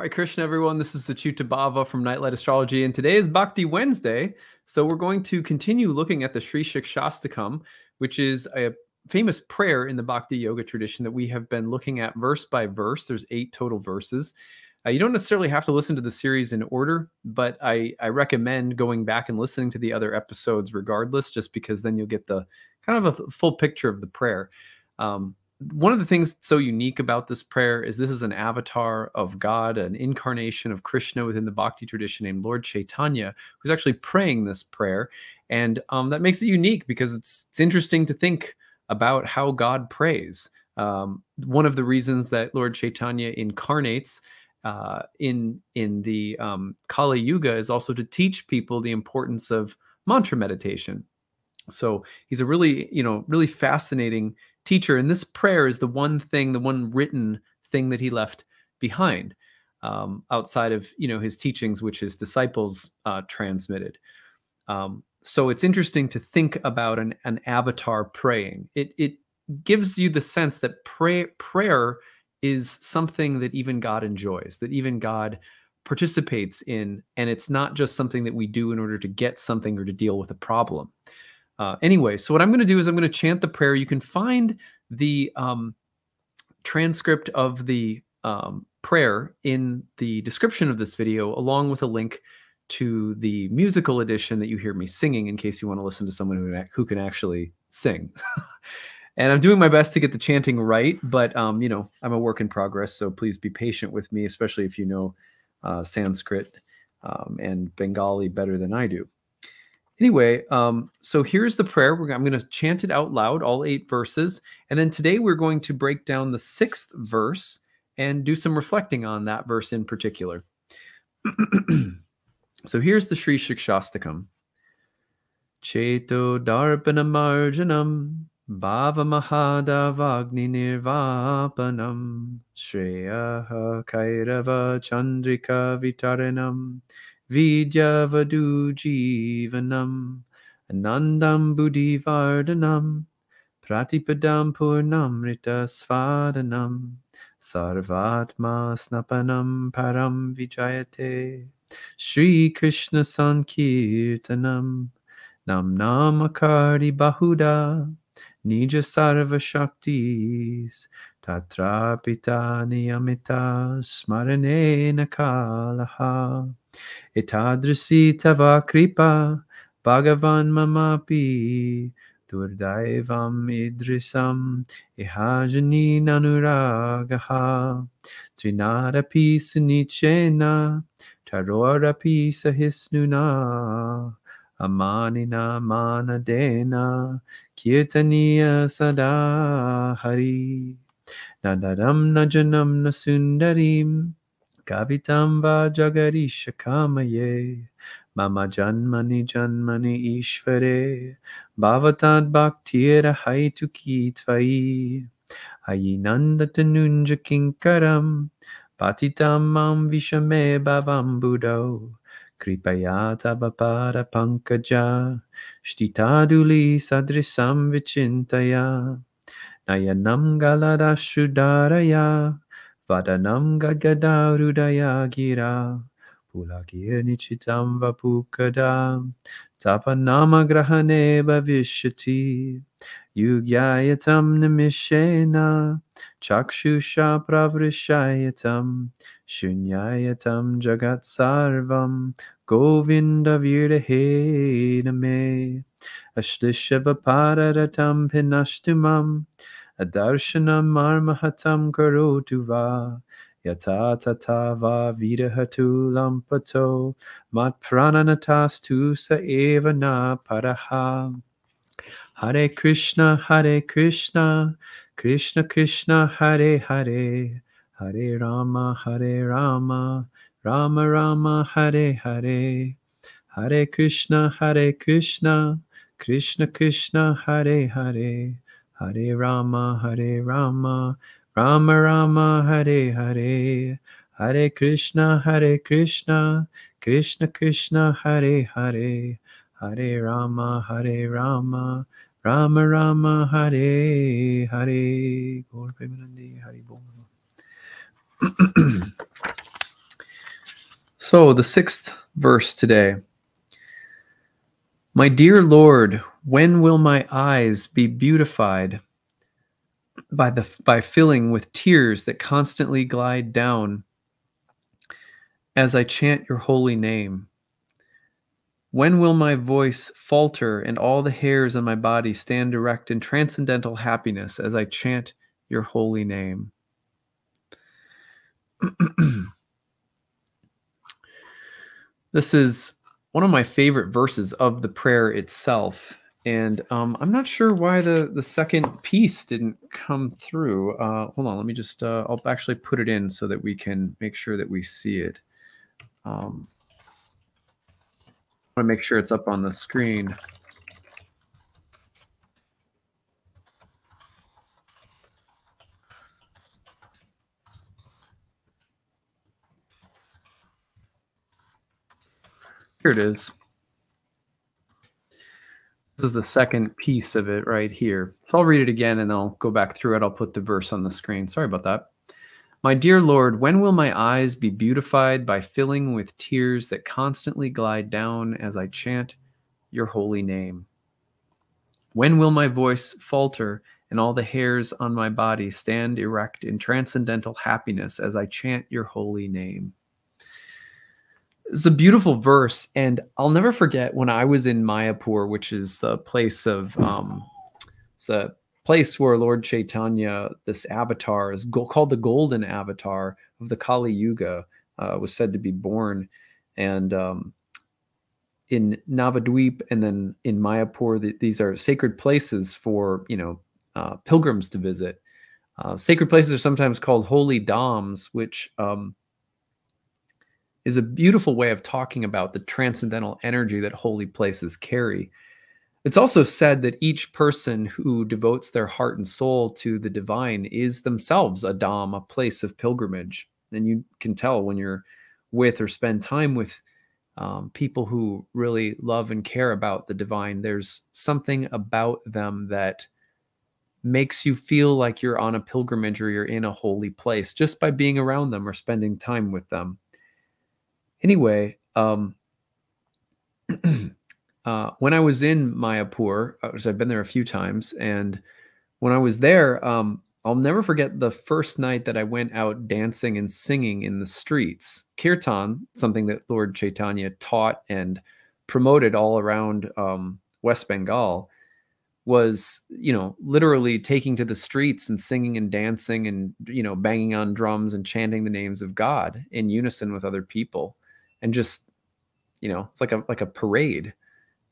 Hare Krishna, everyone. This is Acyuta-bhava from Nightlight Astrology, and today is Bhakti Wednesday. So we're going to continue looking at the Śrī Śikṣāṣṭakam, which is a famous prayer in the Bhakti yoga tradition that we have been looking at verse by verse. There's 8 total verses. You don't necessarily have to listen to the series in order, but I recommend going back and listening to the other episodes regardless, just because then you'll get the kind of a full picture of the prayer. One of the things that's so unique about this prayer is this is an avatar of God, an incarnation of Krishna within the Bhakti tradition named Lord Chaitanya, who's actually praying this prayer. And that makes it unique because it's interesting to think about how God prays. One of the reasons that Lord Chaitanya incarnates in the Kali Yuga is also to teach people the importance of mantra meditation. So he's a really, really fascinating teacher. And this prayer is the one written thing that he left behind outside of, his teachings, which his disciples transmitted. So it's interesting to think about an avatar praying. It gives you the sense that prayer is something that even God enjoys, that even God participates in, and it's not just something that we do in order to get something or to deal with a problem. Anyway, so what I'm going to do is I'm going to chant the prayer. You can find the transcript of the prayer in the description of this video, along with a link to the musical edition that you hear me singing, in case you want to listen to someone who can actually sing. And I'm doing my best to get the chanting right, but I'm a work in progress, so please be patient with me, especially if you know Sanskrit and Bengali better than I do. Anyway, so here's the prayer. I'm going to chant it out loud, all 8 verses. And then today we're going to break down the 6th verse and do some reflecting on that verse in particular. So here's the Śrī Śikṣāṣṭakam. Cheto darpana marjanam bhava mahadavagni nirvapanam shreyaha kairava chandrika vitaranam Vidya vadu jivanam anandam buddhi vardhanam pratipadam purnamrita svadanam sarvatma snapanam param vijayate Shri Krishna sankirtanam nam namakari bahuda nija sarva shaktis tatra pita niyamita smarane nakalaha Etadrisi tava kripa bhagavan mamapi durdaivam idrisam ihajani nanuragaha trinadapi sunichena tarorapi sahisnuna amanina manadena kirtaniya sada hari nadadam najanam nasundarim Kavitam va jagarisha kamaye mama janmani janmani ishvare bhavatad bhaktira haituki tvai ayinandatanunja kinkaram patitam mam vishame bhavam buddho kripayata bapada pankaja shtitaduli sadrisam vichintaya nayanam galadashudaraya Vadanam gadgada rudaya gira Pulagir nichitam vapukada Tapanama grahane bhavishyati Yugyayatam nimishena Chakshusha pravrishayatam Shunyayatam jagat sarvam Govinda virdahe name Ashlishava pararatam pinashtumam Adarshanam marmahatam karotu va yata tata va vidahatu lampato mat prananatas sa eva na paraha. Hare Krishna, Krishna Krishna, Hare Hare, Hare Rama, Rama Rama, Hare Hare, Hare Krishna, Krishna Krishna, Hare Hare. Hare Rama, Rama Rama, Hare Hare, Hare Krishna, Krishna Krishna, Hare Hare, Hare Rama, Rama Rama, Hare Hare. Gaur Premanande, Hari Bol. So the 6th verse today. My dear Lord, when will my eyes be beautified by filling with tears that constantly glide down as I chant your holy name? When will my voice falter and all the hairs on my body stand erect in transcendental happiness as I chant your holy name? This is one of my favorite verses of the prayer itself. And I'm not sure why the second piece didn't come through. Hold on, let me just, I'll actually put it in so that we can make sure that we see it. I want to make sure it's up on the screen. Here it is. This is the second piece of it right here. So I'll read it again and I'll go back through it. I'll put the verse on the screen. Sorry about that. My dear Lord, when will my eyes be beautified by filling with tears that constantly glide down as I chant your holy name? When will my voice falter and all the hairs on my body stand erect in transcendental happiness as I chant your holy name? It's a beautiful verse, and I'll never forget when I was in Mayapur, which is the place of, it's a place where Lord Chaitanya, this avatar, is called the Golden Avatar of the Kali Yuga, was said to be born, and in Navadweep and then in Mayapur, these are sacred places for pilgrims to visit. Sacred places are sometimes called holy dhams, which is a beautiful way of talking about the transcendental energy that holy places carry. It's also said that each person who devotes their heart and soul to the divine is themselves a dham, a place of pilgrimage. And you can tell when you're with or spend time with people who really love and care about the divine, there's something about them that makes you feel like you're on a pilgrimage or you're in a holy place just by being around them or spending time with them. Anyway, when I was in Mayapur, which I've been there a few times, and when I was there, I'll never forget the first night that I went out dancing and singing in the streets. Kirtan, something that Lord Chaitanya taught and promoted all around West Bengal, was, literally taking to the streets and singing and dancing and, banging on drums and chanting the names of God in unison with other people. And just, it's like a parade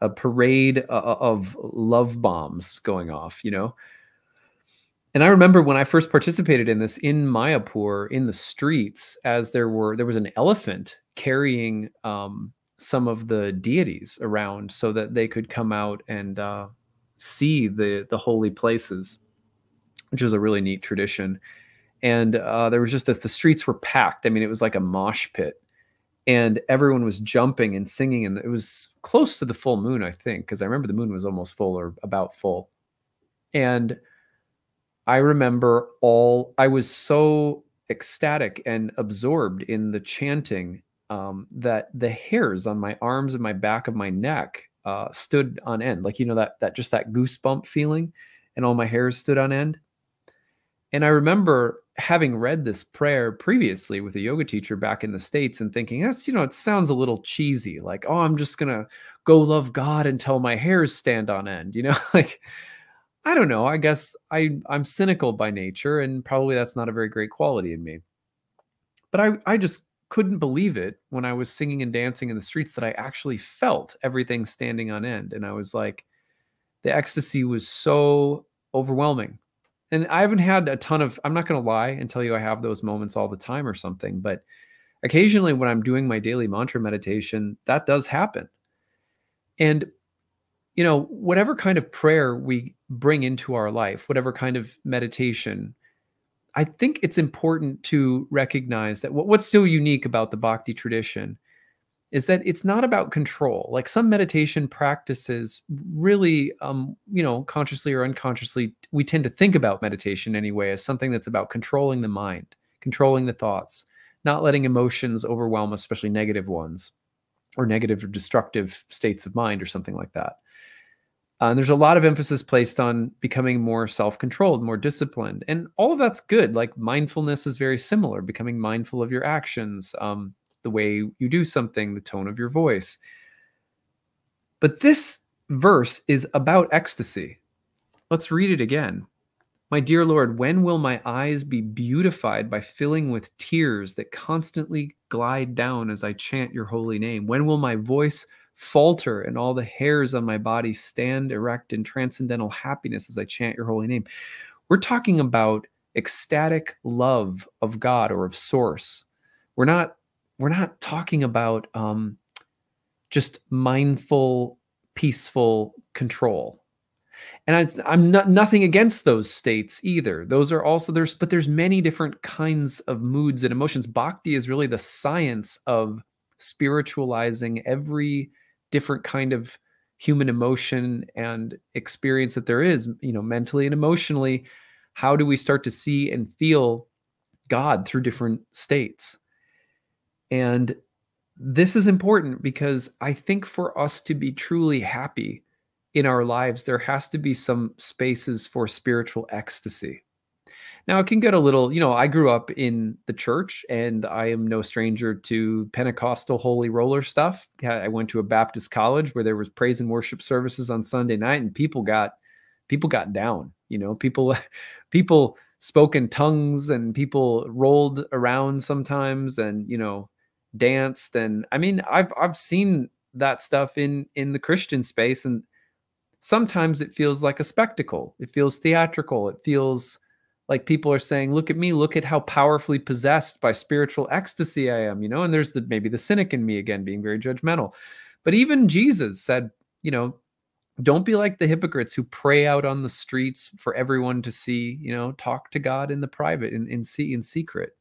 of love bombs going off, And I remember when I first participated in this in Mayapur, in the streets, as there was an elephant carrying some of the deities around so that they could come out and see the holy places, which is a really neat tradition. And there was just the streets were packed. I mean, it was like a mosh pit. And everyone was jumping and singing, and it was close to the full moon, I think, because I remember the moon was almost full or about full. And I remember I was so ecstatic and absorbed in the chanting that the hairs on my arms and my back of my neck stood on end. Like, that just that goosebump feeling, and all my hairs stood on end. And I remember having read this prayer previously with a yoga teacher back in the States and thinking, that's, it sounds a little cheesy. Like, oh, I'm just going to go love God until my hairs stand on end, like, I don't know. I guess I'm cynical by nature, and probably that's not a very great quality in me. But I just couldn't believe it when I was singing and dancing in the streets that I actually felt everything standing on end. And I was like, the ecstasy was so overwhelming. And I haven't had a ton of, I'm not going to lie and tell you I have those moments all the time or something, but occasionally when I'm doing my daily mantra meditation, that does happen. And, whatever kind of prayer we bring into our life, whatever kind of meditation, I think it's important to recognize that what's so unique about the Bhakti tradition is that it's not about control. Like some meditation practices really, consciously or unconsciously, we tend to think about meditation anyway as something that's about controlling the mind, controlling the thoughts, not letting emotions overwhelm us, especially negative ones, or negative or destructive states of mind or something like that. And there's a lot of emphasis placed on becoming more self-controlled, more disciplined. And all of that's good. Like mindfulness is very similar, becoming mindful of your actions, the way you do something, the tone of your voice. But this verse is about ecstasy. Let's read it again. My dear Lord, when will my eyes be beautified by filling with tears that constantly glide down as I chant your holy name? When will my voice falter and all the hairs on my body stand erect in transcendental happiness as I chant your holy name? We're talking about ecstatic love of God or of Source. We're not talking about just mindful, peaceful control. And I'm not nothing against those states either. Those are also but there's many different kinds of moods and emotions. Bhakti is really the science of spiritualizing every different kind of human emotion and experience that there is, mentally and emotionally. How do we start to see and feel God through different states? And this is important because I think for us to be truly happy in our lives, there has to be some spaces for spiritual ecstasy. Now, it can get a little, I grew up in the church and I am no stranger to Pentecostal holy roller stuff. I went to a Baptist college where there was praise and worship services on Sunday night, and people got down, people spoke in tongues, and people rolled around sometimes, and, danced. And I mean, I've seen that stuff in the Christian space, and sometimes it feels like a spectacle. It feels theatrical. It feels like people are saying, look at me, look at how powerfully possessed by spiritual ecstasy I am, and there's maybe the cynic in me again, being very judgmental. But even Jesus said, don't be like the hypocrites who pray out on the streets for everyone to see, talk to God in the private, in secret.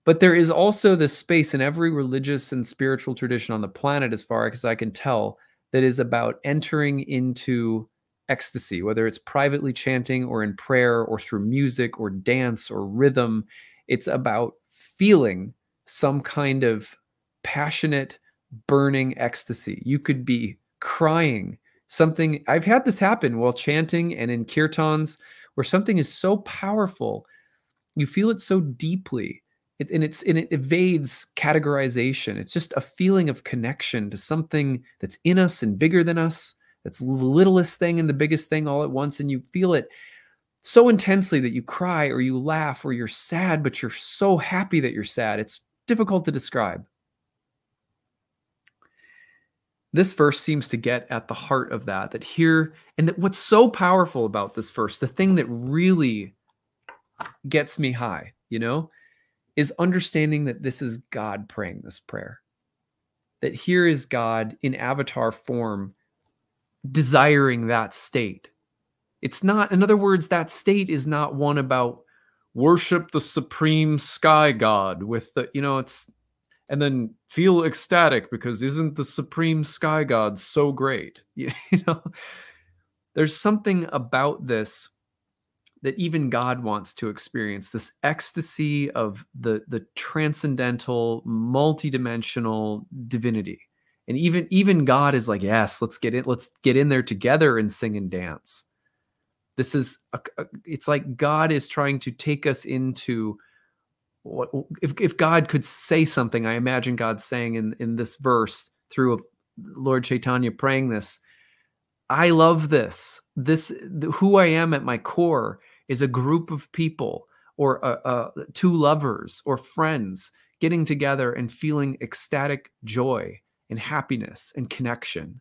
But there is also this space in every religious and spiritual tradition on the planet, as far as I can tell, that is about entering into ecstasy, whether it's privately chanting or in prayer or through music or dance or rhythm. It's about feeling some kind of passionate, burning ecstasy. You could be crying. I've had this happen while chanting and in kirtans, where something is so powerful, you feel it so deeply. It evades categorization. It's just a feeling of connection to something that's in us and bigger than us. That's the littlest thing and the biggest thing all at once. And you feel it so intensely that you cry or you laugh or you're sad, but you're so happy that you're sad. It's difficult to describe. This verse seems to get at the heart of that here, and that what's so powerful about this verse, the thing that really gets me high, is understanding that this is God praying this prayer. That here is God in avatar form desiring that state. It's not, in other words, that state is not one about worship the supreme sky god with the, and then feel ecstatic because isn't the supreme sky god so great? There's something about this that even God wants to experience, this ecstasy of the transcendental, multidimensional divinity. And even God is like, yes, let's get in there together and sing and dance. This is it's like God is trying to take us into what, if God could say something, I imagine God saying in this verse through Lord Chaitanya praying this, I love this. Who I am at my core is a group of people or two lovers or friends getting together and feeling ecstatic joy and happiness and connection.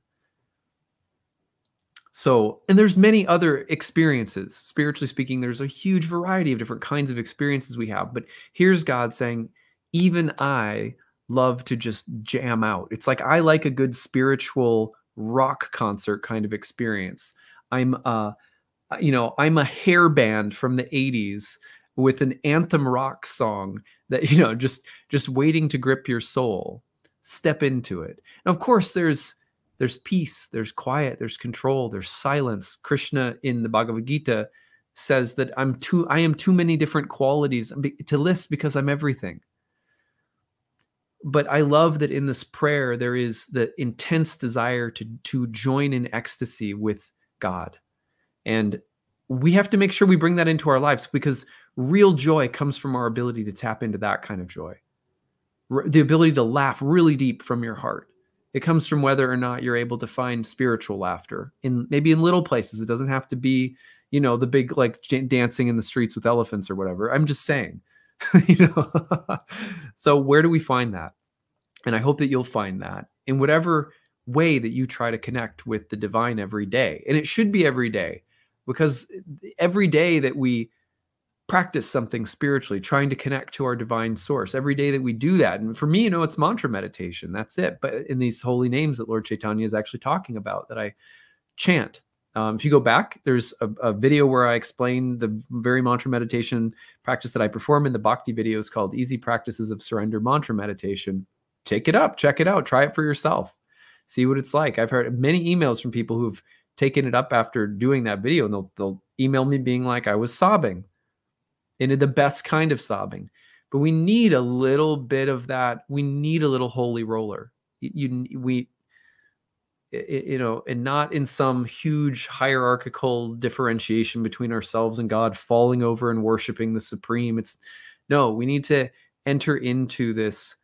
So, and there's many other experiences. Spiritually speaking, there's a huge variety of different kinds of experiences we have. But here's God saying, even I love to just jam out. It's like I like a good spiritual rock concert kind of experience. I'm a hair band from the 80s with an anthem rock song that, just waiting to grip your soul. Step into it. And of course, there's peace, there's quiet, there's control, there's silence. Krishna in the Bhagavad Gita says that I am too many different qualities to list because I'm everything. But I love that in this prayer, there is the intense desire to join in ecstasy with God. And we have to make sure we bring that into our lives, because real joy comes from our ability to tap into that kind of joy. The ability to laugh really deep from your heart. It comes from whether or not you're able to find spiritual laughter maybe in little places. It doesn't have to be, the big, like, dancing in the streets with elephants or whatever. I'm just saying, So where do we find that? And I hope that you'll find that in whatever way that you try to connect with the divine every day. And it should be every day, because every day that we practice something spiritually, trying to connect to our divine source, every day that we do that. And for me, it's mantra meditation. That's it. But in these holy names that Lord Chaitanya is actually talking about, that I chant. If you go back, there's a video where I explain the very mantra meditation practice that I perform in the Bhakti videos, called Easy Practices of Surrender Mantra Meditation. Take it up, check it out, try it for yourself. See what it's like. I've heard many emails from people who've taken it up after doing that video, and they'll email me being like, I was sobbing. And the best kind of sobbing. But we need a little bit of that. We need a little holy roller. And not in some huge hierarchical differentiation between ourselves and God, falling over and worshiping the Supreme. No, we need to enter into this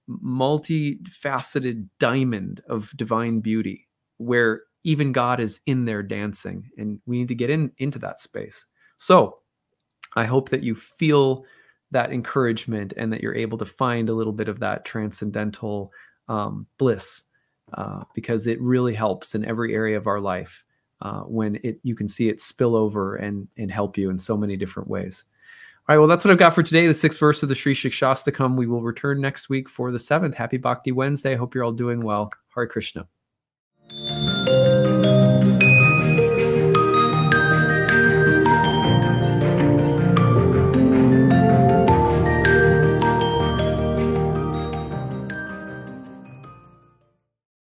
multifaceted diamond of divine beauty, where even God is in there dancing, and we need to get into that space. So I hope that you feel that encouragement, and that you're able to find a little bit of that transcendental bliss, because it really helps in every area of our life when you can see it spill over and help you in so many different ways. All right, well, that's what I've got for today, the 6th verse of the Śrī Śikṣāṣṭakam. We will return next week for the 7th. Happy Bhakti Wednesday. I hope you're all doing well. Hare Krishna.